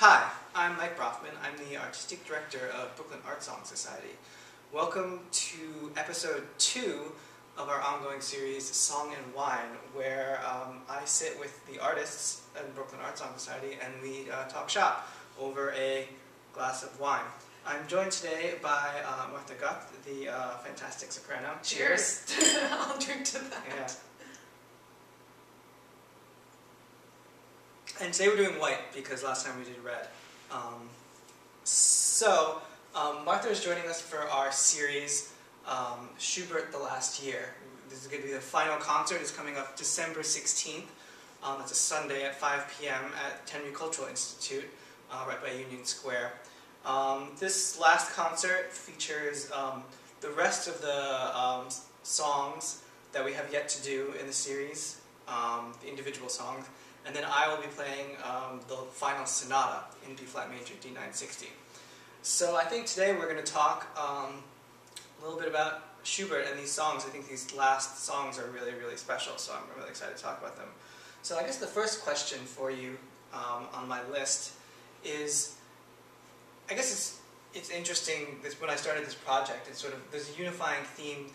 Hi, I'm Mike Brofman. I'm the Artistic Director of Brooklyn Art Song Society. Welcome to episode 2 of our ongoing series, Song and Wine, where I sit with the artists in Brooklyn Art Song Society and we talk shop over a glass of wine. I'm joined today by Martha Guth, the fantastic soprano. Cheers! I'll drink to that. Yeah. And today we're doing white because last time we did red. Martha is joining us for our series, Schubert the Last Year. This is going to be the final concert. It's coming up December 16th. It's a Sunday at 5 p.m. at Tenry Cultural Institute, right by Union Square. This last concert features the rest of the songs that we have yet to do in the series, the individual songs. And then I will be playing the final sonata in B-flat major, D960. So I think today we're going to talk a little bit about Schubert and these songs. I think these last songs are really, really special, so I'm really excited to talk about them. So I guess the first question for you on my list is, I guess it's interesting, when I started this project, it's sort of, there's a unifying theme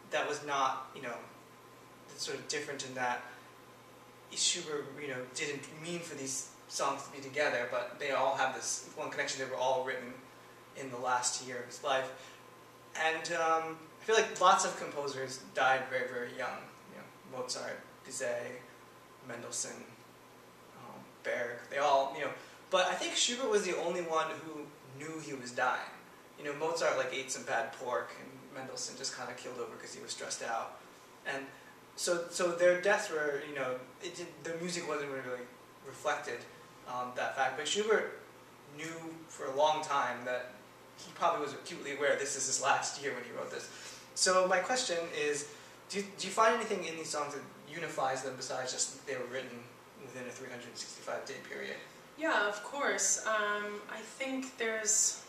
that was not, it's sort of different in that Schubert, didn't mean for these songs to be together, but they all have this one connection. They were all written in the last year of his life. And I feel like lots of composers died very, very young. Mozart, Bizet, Mendelssohn, Berg, they all, But I think Schubert was the only one who knew he was dying. Mozart ate some bad pork, and Mendelssohn just kind of killed over because he was stressed out. And so their deaths were, their music wasn't really reflected that fact. But Schubert knew for a long time that he probably was acutely aware this is his last year when he wrote this. So my question is, do you find anything in these songs that unifies them besides just that they were written within a 365-day period? Yeah, of course. I think there's...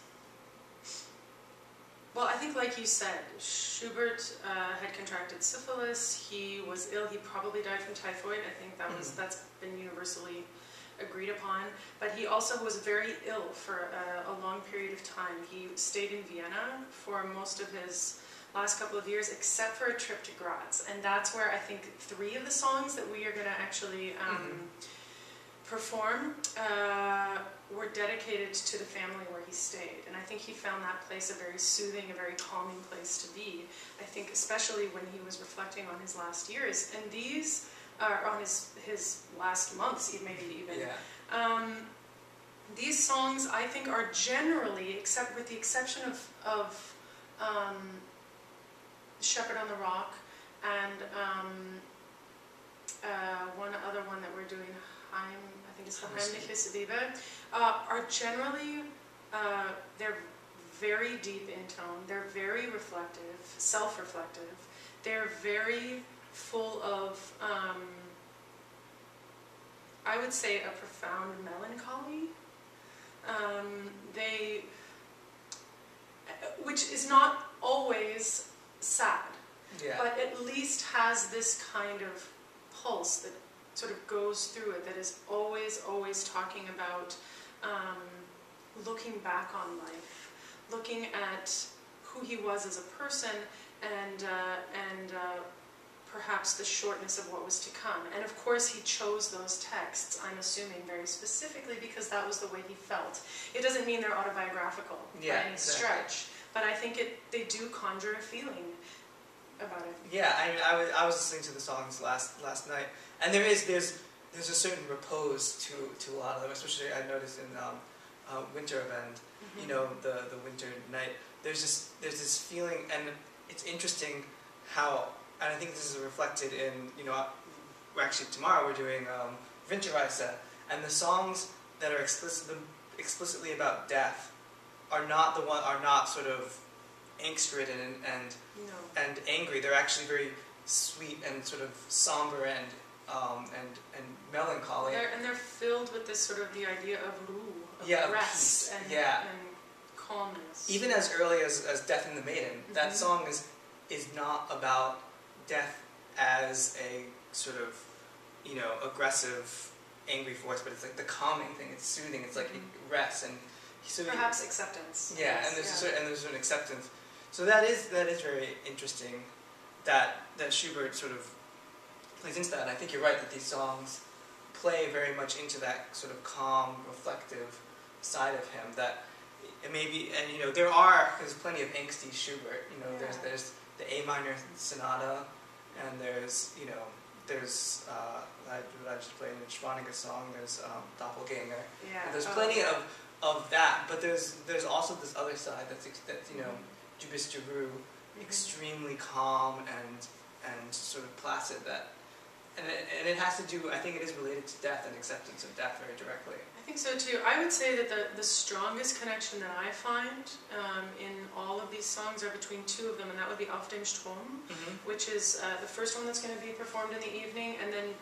Well, I think like you said, Schubert had contracted syphilis, he was ill, he probably died from typhoid. I think that's been universally agreed upon. But he also was very ill for a long period of time. He stayed in Vienna for most of his last couple of years, except for a trip to Graz. And that's where I think 3 of the songs that we are going to actually perform were dedicated to the family where he stayed. And I think he found that place a very soothing, a very calming place to be. I think especially when he was reflecting on his last years. And these are on his last months, maybe even. Yeah. These songs, I think, are generally, except with the exception of Shepherd on the Rock and one other one that we're doing, I think it's the Heimliches Liebe, are generally, they're very deep in tone, they're very reflective, self-reflective, they're very full of, I would say, a profound melancholy, which is not always sad, Yeah. but at least has this kind of pulse that sort of goes through it, that is always talking about looking back on life, looking at who he was as a person, and perhaps the shortness of what was to come. And of course he chose those texts, I'm assuming, very specifically because that was the way he felt. It doesn't mean they're autobiographical by any stretch, but I think they do conjure a feeling about it. Yeah, I was listening to the songs last night, and there's a certain repose to a lot of them, especially I noticed in Winter Bend, the winter night. There's this feeling, and it's interesting how, and I think this is reflected in, actually tomorrow we're doing Winterreise, and the songs that are explicitly about death are not sort of angst-ridden and angry. They're actually very sweet and sort of somber and melancholy. They're filled with this sort of the idea of rest and calmness. Even as early as Death in the Maiden, that song is not about death as a sort of aggressive angry force, but it's like the calming thing. It's soothing. It's like it rests and so perhaps acceptance. Yeah, Yes, and there's yeah. there's an acceptance. So that is very interesting. That Schubert sort of plays into that. And I think you're right that these songs play very much into that sort of calm, reflective side of him. That it maybe, and you know, there's plenty of angsty Schubert. You know, Yeah. there's the A minor sonata, and there's I just played in a Schwanege song. There's Doppelganger. Yeah. There's plenty of that, but there's also this other side that's you know, Du bist die Ruhe, extremely calm and sort of placid. And it has to do, I think it is related to death and acceptance of death very directly. I think so too. I would say that the strongest connection that I find in all of these songs are between two of them, and that would be Auf dem Strom, which is the first one that's going to be performed in the evening, and then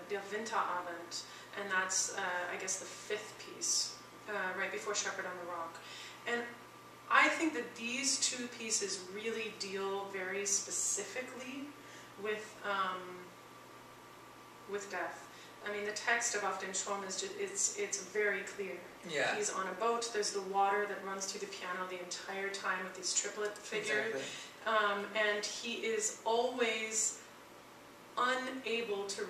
Der Winterabend, and that's, I guess, the fifth piece, right before Shepherd on the Rock. And I think that these two pieces really deal very specifically with death. I mean, the text of Auf dem Strom is just, it's very clear. Yeah. He's on a boat, there's the water that runs through the piano the entire time with these triplet figures. Exactly. And he is always unable to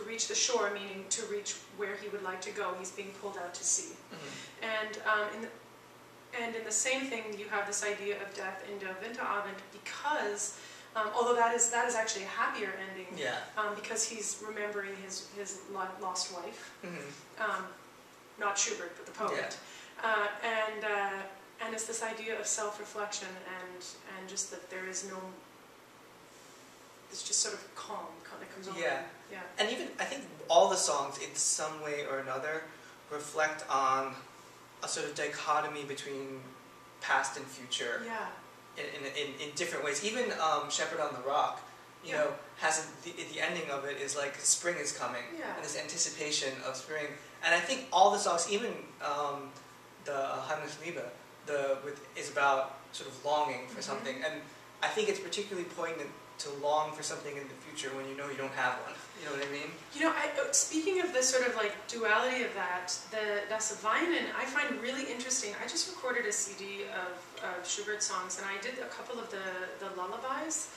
reach the shore, meaning to reach where he would like to go. He's being pulled out to sea. And in the same thing, you have this idea of death in Der Winterabend, because although that is actually a happier ending, because he's remembering his lost wife, not Schubert but the poet, and it's this idea of self-reflection and just that there's just sort of calm that comes over. Yeah. Yeah. And even I think all the songs in some way or another reflect on a sort of dichotomy between past and future. Yeah. In different ways. Even Shepherd on the Rock, you know, has the ending of it is like spring is coming, and this anticipation of spring. And I think all the songs, even the Heimlichliebe, is about sort of longing for something. And I think it's particularly poignant to long for something in the future when you know you don't have one. You know what I mean? You know, speaking of this sort of like duality of that, the Das Weinen I find really interesting. I just recorded a CD of Schubert songs, and I did a couple of the lullabies.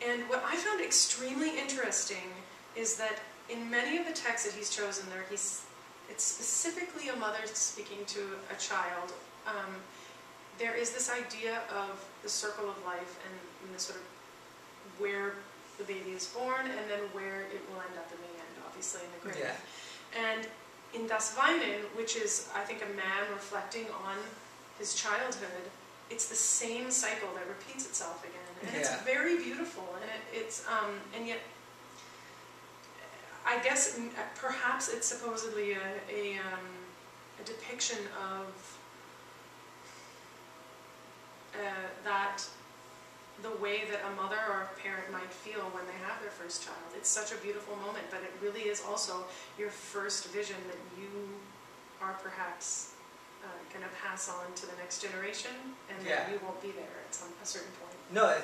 And what I found extremely interesting is that in many of the texts that he's chosen there, it's specifically a mother speaking to a child. There is this idea of the circle of life and the sort of where the baby is born and then where it will end up in the end, obviously in the grave. Yeah. And in Das Weinen, which is, I think, a man reflecting on his childhood, it's the same cycle that repeats itself again. And it's very beautiful, and it's and yet I guess perhaps it's supposedly a depiction of that the way that a mother or a parent might feel when they have their first child. It's such a beautiful moment, but it really is also your first vision that you are perhaps going to pass on to the next generation, and that you won't be there at a certain point. No,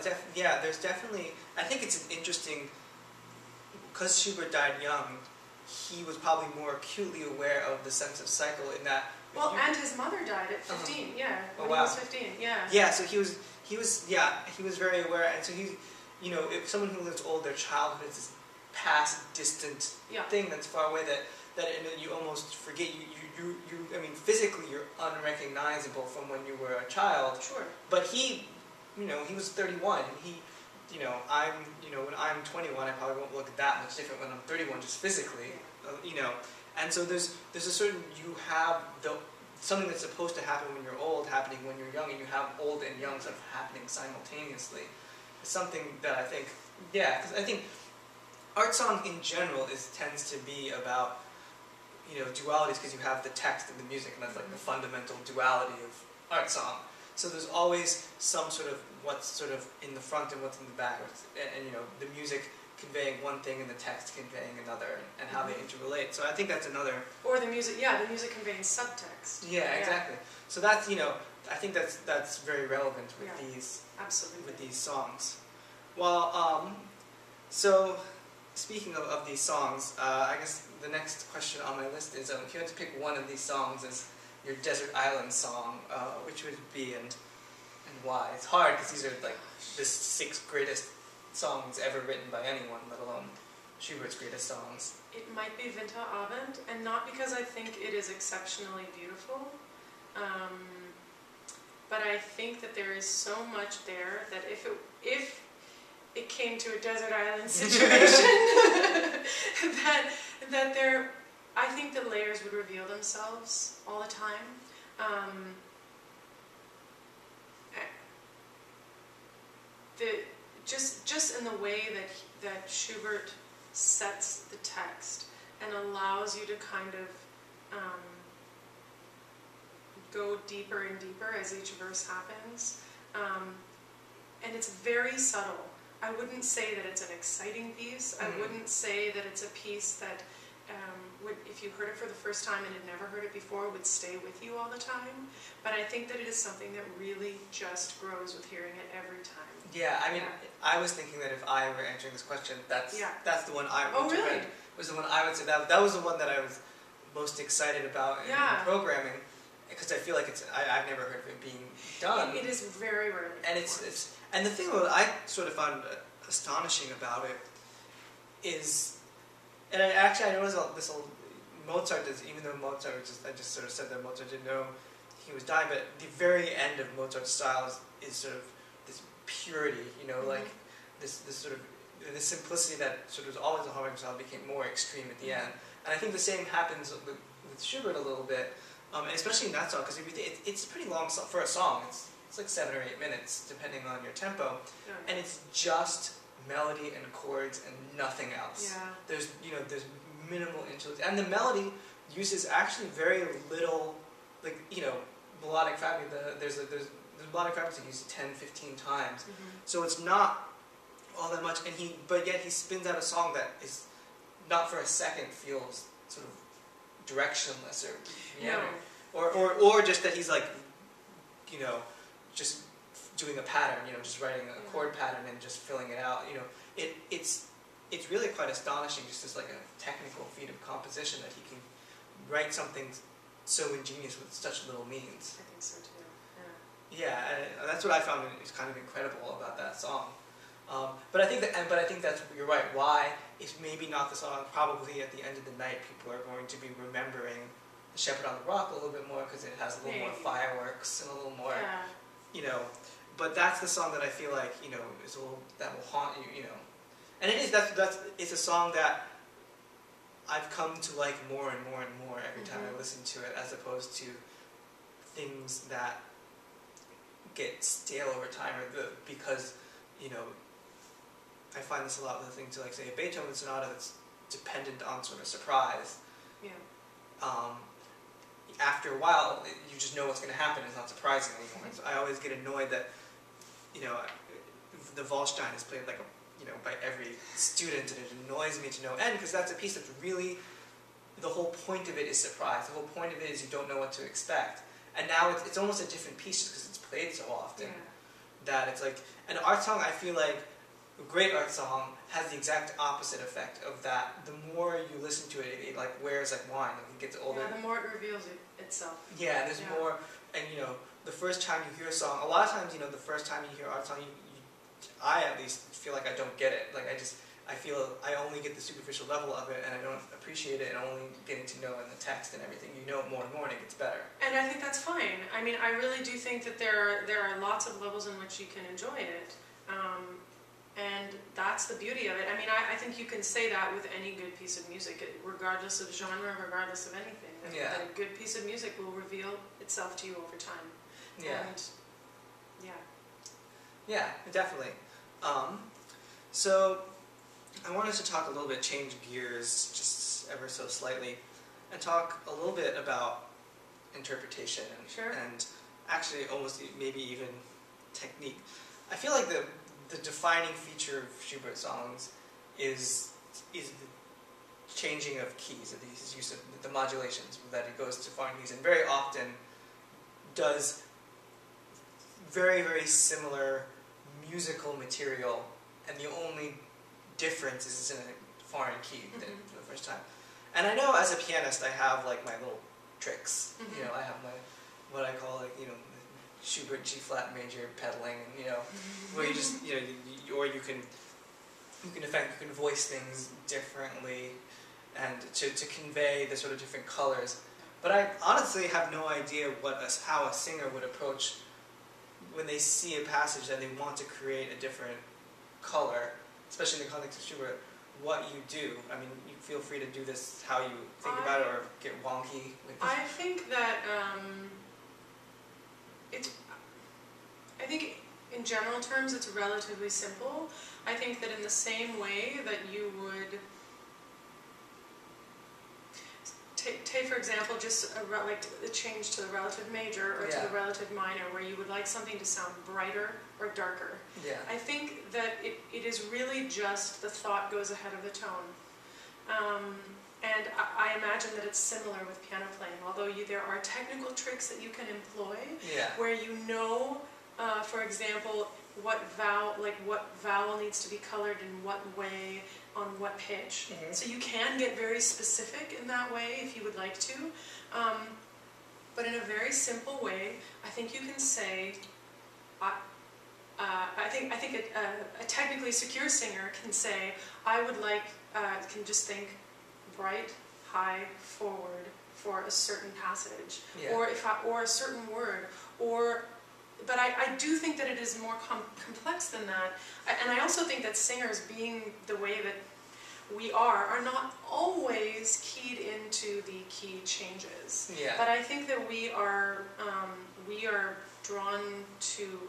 there's definitely, I think it's an interesting, because Schubert died young, he was probably more acutely aware of the sense of cycle in that. Well, and his mother died at 15, when he was 15, Yeah, so he was very aware, and so he, you know, if someone who lives old, their childhood is this past, distant thing that's far away that you almost forget. I mean, physically you're unrecognizable from when you were a child. Sure. But he, you know, he was 31, and he, when I'm 21, I probably won't look that much different when I'm 31, just physically, you know. And so there's a certain, you have something that's supposed to happen when you're old happening when you're young, and you have old and young stuff happening simultaneously. It's something that I think, because I think art song in general tends to be about, you know, dualities, because you have the text and the music, and that's like the fundamental duality of art song. So there's always some sort of what's sort of in the front and what's in the back, and you know, the music conveying one thing and the text conveying another, and how they interrelate. So I think that's another. Or the music, the music conveying subtext. Yeah, exactly. So that's, you know, I think that's very relevant with absolutely, with these songs. Well, so speaking of these songs, I guess the next question on my list is, if you had to pick one of these songs as your desert island song, which would it be, and why? It's hard because these are like the 6 greatest songs ever written by anyone, let alone Schubert's greatest songs. It might be Winterabend, and not because I think it is exceptionally beautiful, but I think that there is so much there that if it came to a desert island situation, that there, I think the layers would reveal themselves all the time. Just in the way that Schubert sets the text and allows you to kind of go deeper and deeper as each verse happens, and it's very subtle. I wouldn't say that it's an exciting piece. I wouldn't say that it's a piece that would, if you heard it for the first time and had never heard it before, would stay with you all the time. But I think that it is something that really just grows with hearing it every time. Yeah, I mean, I was thinking that if I were answering this question, that's the one I would recommend. Was the one I would say that was the one that I was most excited about in programming, because I feel like I've never heard of it being done. It is very rarely. And and the thing that I sort of found astonishing about it is, and I noticed this old Mozart does, even though Mozart I just sort of said that Mozart didn't know he was dying, but the very end of Mozart's style is sort of this purity, you know, like this sort of this simplicity that sort of was always a harmonic style became more extreme at the end. And I think the same happens with Schubert a little bit, and especially in that song, because it's a pretty long song for a song. It's like 7 or 8 minutes, depending on your tempo, and it's just melody and chords and nothing else. Yeah. There's minimal interludes, and the melody uses actually very little, like, melodic fabric. There's melodic fabrics that use 10-15 times, so it's not all that much. And but yet he spins out a song that is not for a second feels sort of directionless or or just that he's like, just doing a pattern, just writing a chord pattern and just filling it out. It's really quite astonishing, just as like a technical feat of composition, that he can write something so ingenious with such little means. I think so too. Yeah, and that's what I found is kind of incredible about that song. But I think that's, you're right. Why it's maybe not the song. Probably at the end of the night, people are going to be remembering The Shepherd on the Rock a little bit more because it has a little more fireworks and a little more, But that's the song that I feel like is that will haunt you, And it is it's a song that I've come to like more and more and more every time I listen to it, as opposed to things that get stale over time, because I find this a lot with the things like, say, a Beethoven sonata that's dependent on sort of surprise. Yeah. After a while, you just know what's going to happen. It's not surprising anymore. So I always get annoyed that the Waldstein is played like by every student, and it annoys me to no end, because that's a piece that's really, the whole point of it is surprise. The whole point of it is you don't know what to expect. And now it's almost a different piece just because it's played so often. That it's like, an art song, I feel like, a great art song has the exact opposite effect of that. The more you listen to it, it like wears like wine. Like, it gets older. Yeah, the more it reveals itself. Yeah, there's more, and the first time you hear a song, a lot of times, the first time you hear art song, I at least feel like I don't get it. Like, I feel I only get the superficial level of it, and I don't appreciate it, and only getting to know in the text and everything. You know it more and more, and it gets better. And I think that's fine. I mean, I really do think that there are lots of levels in which you can enjoy it, and that's the beauty of it. I mean, I think you can say that with any good piece of music, regardless of genre, regardless of anything. That a good piece of music will reveal itself to you over time. Yeah. And, yeah, definitely. So I wanted to talk a little bit, change gears just ever so slightly, and talk a little bit about interpretation and actually almost maybe even technique. I feel like the defining feature of Schubert songs is the changing of keys, of his use of the modulations, that it goes to foreign keys, and very often does very, very similar musical material, and the only difference is in a foreign key for the first time. And I know as a pianist I have like my little tricks. You know, I have my, what I call like, you know, Schubert G flat major pedaling, you know, where you just, you know, or you can voice things differently and to convey the sort of different colors. But I honestly have no idea how a singer would approach when they see a passage that they want to create a different color, especially in the context of Schubert, what you do. I mean, you feel free to do this how you think about it or get wonky with it. I think that I think in general terms it's relatively simple. I think that in the same way that you would take for example, just like a change to the relative major or to the relative minor, where you would like something to sound brighter or darker. Yeah. I think that it is really just the thought goes ahead of the tone. And I imagine that it's similar with piano playing, although there are technical tricks that you can employ where you know, for example, what vowel needs to be colored in what way, on what pitch. So you can get very specific in that way if you would like to. But in a very simple way, I think you can say, I think a technically secure singer can say, I would like, can just think bright, high, forward for a certain passage, or a certain word, but I do think that it is more complex than that, and I also think that singers, being the way that we are not always keyed into the key changes. Yeah. But I think that we are drawn to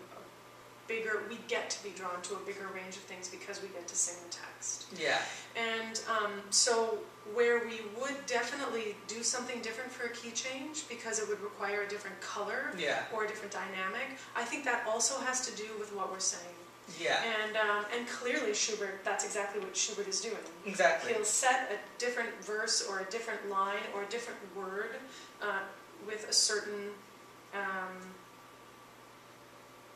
we get to be drawn to a bigger range of things because we get to sing the text. Yeah. And so where we would definitely do something different for a key change because it would require a different color or a different dynamic, I think that also has to do with what we're saying. Yeah. And clearly Schubert, that's exactly what Schubert is doing. Exactly. He'll set a different verse or a different line or a different word with a certain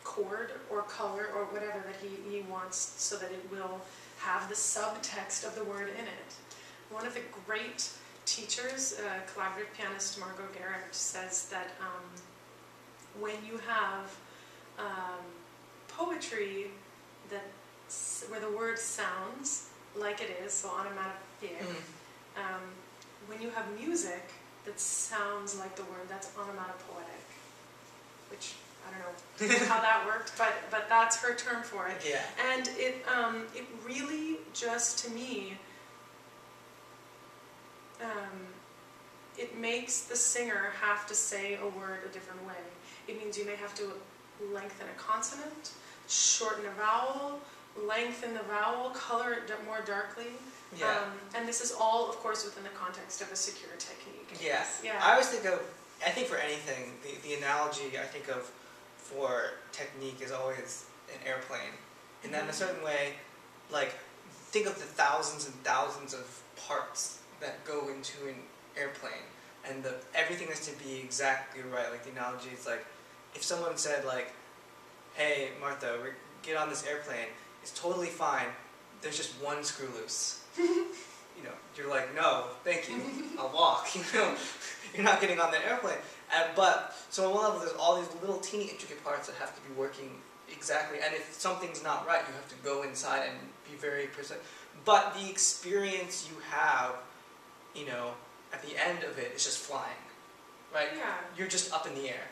chord or color or whatever that he wants, so that it will have the subtext of the word in it. One of the great teachers, collaborative pianist Margot Garrett, says that when you have poetry where the word sounds like it is, so onomatopoeic, when you have music that sounds like the word, that's onomatopoetic, which I don't know how that worked, but that's her term for it. Yeah. And it really just, to me, it makes the singer have to say a word a different way. It means you may have to lengthen a consonant, shorten a vowel, lengthen the vowel, color it more darkly. Yeah. And this is all, of course, within the context of a secure technique. Yes. Yeah. I think for anything, the analogy I think of for technique is always an airplane. And then in a certain way, like, think of the thousands and thousands of parts that go into an airplane. And everything has to be exactly right. Like, the analogy is like, if someone said, like, hey, Martha, get on this airplane, it's totally fine, there's just one screw loose. You know, you're like, no, thank you, I'll walk, you know, you're not getting on the airplane. But, so on one level, there's all these little teeny intricate parts that have to be working exactly, and if something's not right, you have to go inside and be very precise. But the experience you have, you know, at the end of it is just flying, right? Yeah. You're just up in the air.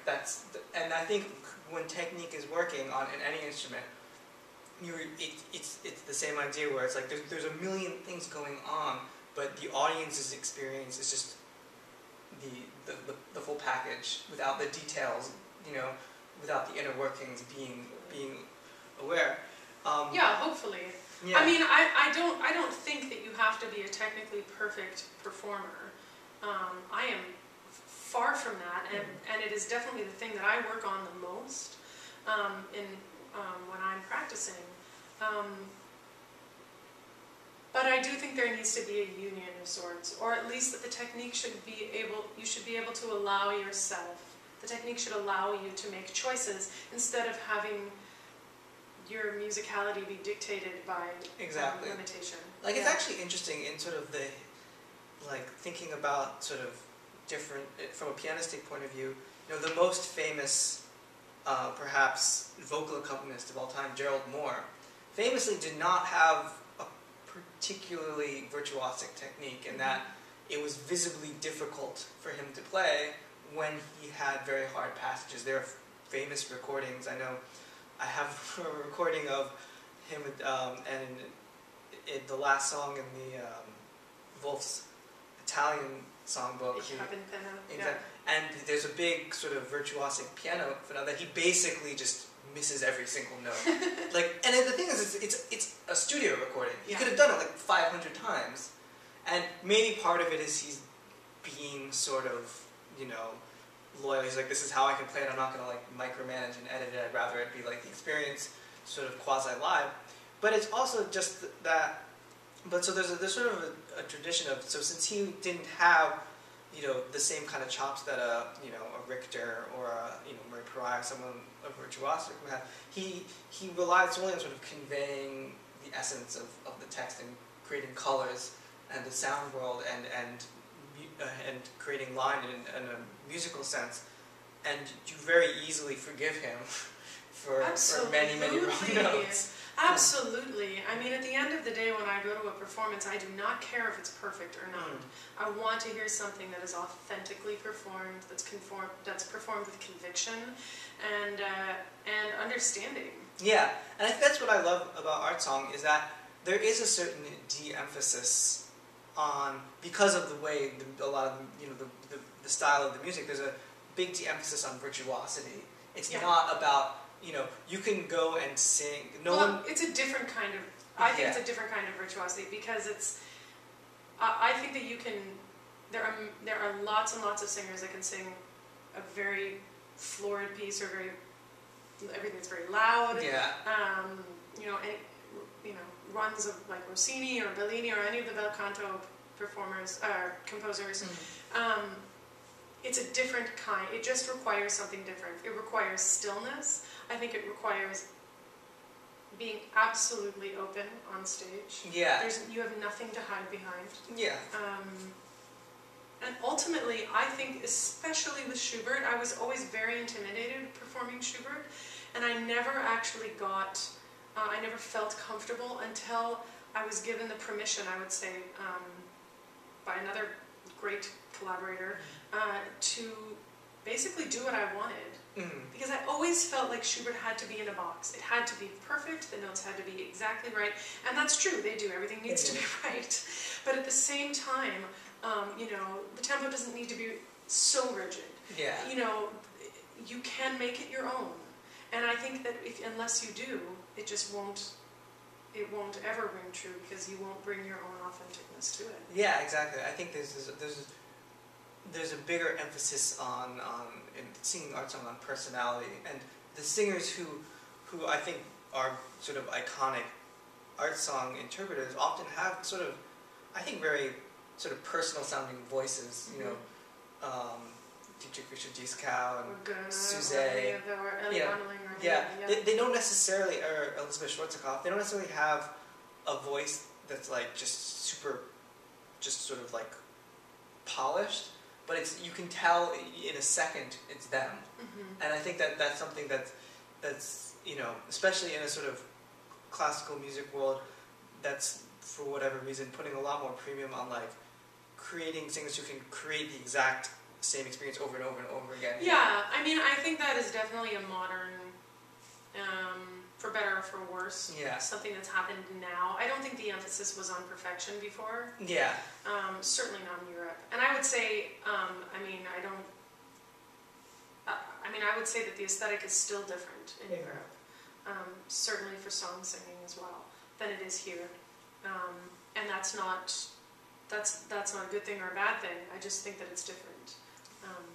And I think when technique is working in any instrument, it's the same idea where it's like there's a million things going on, but the audience's experience is just the full package without the details, you know, without the inner workings being aware. Yeah, hopefully. Yeah. I mean, I don't think that you have to be a technically perfect performer. I am far from that, and it is definitely the thing that I work on the most when I'm practicing. But I do think there needs to be a union of sorts, or at least that the technique you should be able to allow yourself. The technique should allow you to make choices instead of having your musicality be dictated by Exactly. limitation. Like, it's actually interesting in sort of the, like, thinking about sort of different, from a pianistic point of view, you know, the most famous, perhaps, vocal accompanist of all time, Gerald Moore, famously did not have a particularly virtuosic technique in that it was visibly difficult for him to play when he had very hard passages. There are famous recordings. I know I have a recording of him and the last song in the Wolf's Italian songbook. Ich hab in Penna. Exactly. And there's a big sort of virtuosic piano finale that he basically just misses every single note. Like, and the thing is, it's a studio recording. He could have done it like 500 times, and maybe part of it is he's being sort of, you know, loyal. He's like, this is how I can play it. I'm not gonna like micromanage and edit it. I'd rather it be like the experience, sort of quasi live. But it's also just that. But so there's sort of a tradition of, so since he didn't have, you know, the same kind of chops that a Richter or a, you know, Murray Pariah, someone of virtuosic would have, he relied solely on sort of conveying the essence of the text and creating colors and the sound world and creating line in a musical sense, and you very easily forgive him for many wrong notes. Absolutely. I mean, at the end of the day, when I go to a performance, I do not care if it's perfect or not. I want to hear something that is authentically performed, that's performed with conviction and understanding. Yeah, and I think that's what I love about art song, is that there is a certain de-emphasis on, because of the way a lot of, you know, the style of the music, there's a big de-emphasis on virtuosity. It's not about, you know, you can go and sing. It's a different kind of. I think it's a different kind of virtuosity, because it's. I think that you can. There are lots and lots of singers that can sing a very florid piece, or everything's very loud. Yeah. You know, runs of like Rossini or Bellini or any of the bel canto performers, composers. It's a different kind. It just requires something different. It requires stillness. I think it requires being absolutely open on stage. Yeah. You have nothing to hide behind. Yeah. And ultimately, I think, especially with Schubert, I was always very intimidated performing Schubert, and I never actually I never felt comfortable until I was given the permission, I would say, by another great collaborator, to basically do what I wanted. Because I always felt like Schubert had to be in a box. It had to be perfect, the notes had to be exactly right, and that's true, they do, everything needs to be right. But at the same time, you know, the tempo doesn't need to be so rigid. Yeah. You know, you can make it your own. And I think that unless you do, it just won't ever ring true, because you won't bring your own authenticness to it. Yeah, exactly. I think there's a bigger emphasis on in singing art song on personality, and the singers who I think are sort of iconic art song interpreters often have sort of, I think, very sort of personal sounding voices. You know, Dietrich Fischer-Dieskau and Suzette. They don't necessarily, or Elizabeth Schwarzkopf, they don't necessarily have a voice that's like just super, just sort of like polished, but you can tell in a second it's them. And I think that's something that's, you know, especially in a sort of classical music world, that's, for whatever reason, putting a lot more premium on like creating singers who can create the exact same experience over and over and over again. Yeah, I mean, I think that is definitely a modern, for better or for worse, something that's happened now. I don't think the emphasis was on perfection before. Yeah. Certainly not in Europe. And I would say, I would say that the aesthetic is still different in Europe. Certainly for song singing as well, than it is here. And that's not a good thing or a bad thing. I just think that it's different.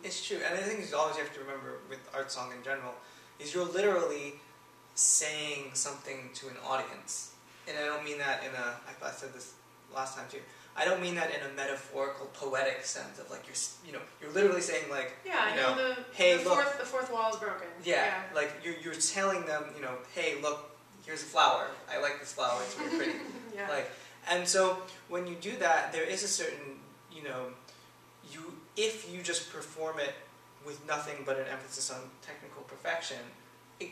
It's true, and I think you always have to remember with art song in general, is you're literally saying something to an audience. And I don't mean that in a, I said this last time too, I don't mean that in a metaphorical, poetic sense of like, you're literally saying like, the hey, the fourth wall is broken. Yeah, like you're telling them, hey, look, here's a flower. I like this flower. It's very pretty. Yeah. Like, and so when you do that, there is a certain, if you just perform it with nothing but an emphasis on technical perfection, it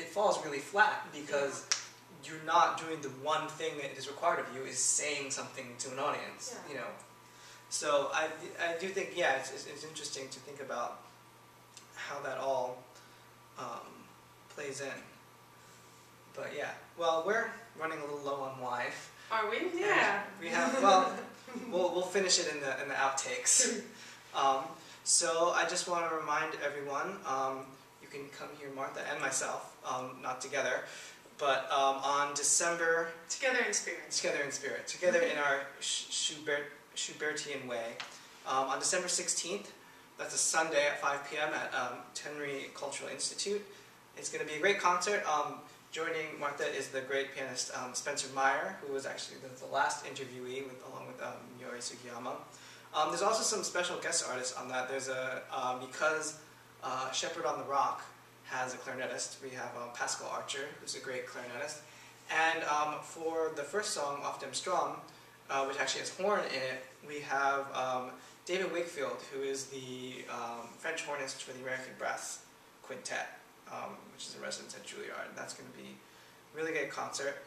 falls really flat because you're not doing the one thing that is required of you is saying something to an audience. Yeah. So I do think it's interesting to think about how that all plays in. But yeah, well, we're running a little low on life. Are we? Yeah. And we have we'll finish it in the outtakes. So I just want to remind everyone, you can come here, Martha and myself, not together, but on December... Together in spirit. Together in spirit. Together in our Schubertian way. On December 16th, that's a Sunday at 5 p.m. at Tenry Cultural Institute. It's going to be a great concert. Joining Martha is the great pianist Spencer Meyer, who was actually the last interviewee along with Yori Sugiyama. There's also some special guest artists on that. There's because Shepherd on the Rock has a clarinetist, we have Pascal Archer, who's a great clarinetist. And for the first song, Auf dem Strom, which actually has horn in it, we have David Wakefield, who is the French hornist for the American Brass Quintet, which is a residence at Juilliard. And that's going to be a really great concert.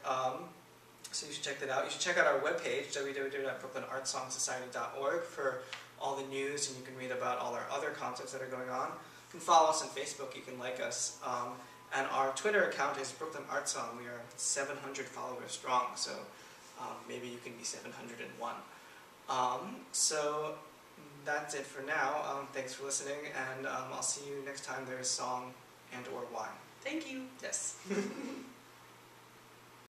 So you should check that out. You should check out our webpage, www.brooklynartsongsociety.org, for all the news, and you can read about all our other concerts that are going on. You can follow us on Facebook, you can like us, and our Twitter account is Brooklyn Art Song. We are 700 followers strong, so maybe you can be 701. So that's it for now. Thanks for listening, and I'll see you next time there's song and or wine. Thank you. Yes.